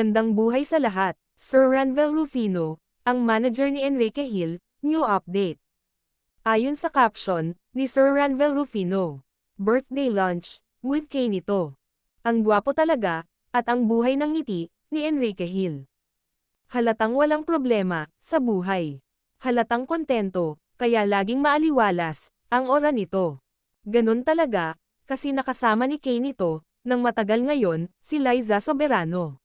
Magandang buhay sa lahat, Sir Ranvel Rufino, ang manager ni Enrique Hill, new update. Ayon sa caption ni Sir Ranvel Rufino, birthday lunch with Kaynito. Ang gwapo talaga, at ang buhay ng ngiti ni Enrique Hill. Halatang walang problema sa buhay. Halatang kontento, kaya laging maaliwalas ang aura nito. Ganun talaga, kasi nakasama ni Kaynito nang matagal ngayon si Liza Soberano.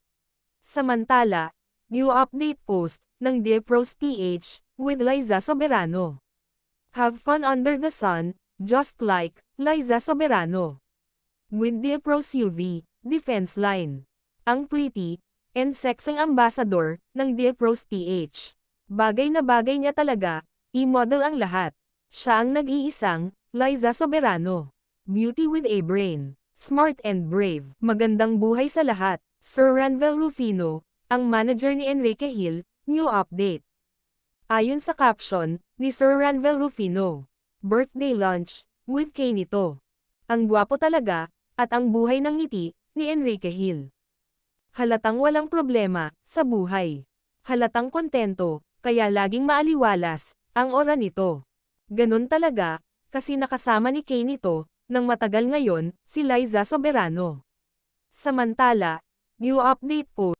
Samantala, new update post ng Dear Pros PH with Liza Soberano. Have fun under the sun, just like Liza Soberano. With Dear Pros UV, defense line. Ang pretty and sexing ambassador ng Dear Pros PH. Bagay na bagay niya talaga, i-model ang lahat. Siya ang nag-iisang Liza Soberano. Beauty with a brain. Smart and brave. Magandang buhay sa lahat, Sir Ranvel Rufino, ang manager ni Enrique Hill, new update. Ayon sa caption ni Sir Ranvel Rufino, birthday lunch with Kaynito. Ang gwapo talaga, at ang buhay ng ngiti ni Enrique Hill. Halatang walang problema sa buhay. Halatang kontento, kaya laging maaliwalas ang aura nito. Ganun talaga, kasi nakasama ni Kaynito nang matagal ngayon si Liza Soberano. Samantala, new update post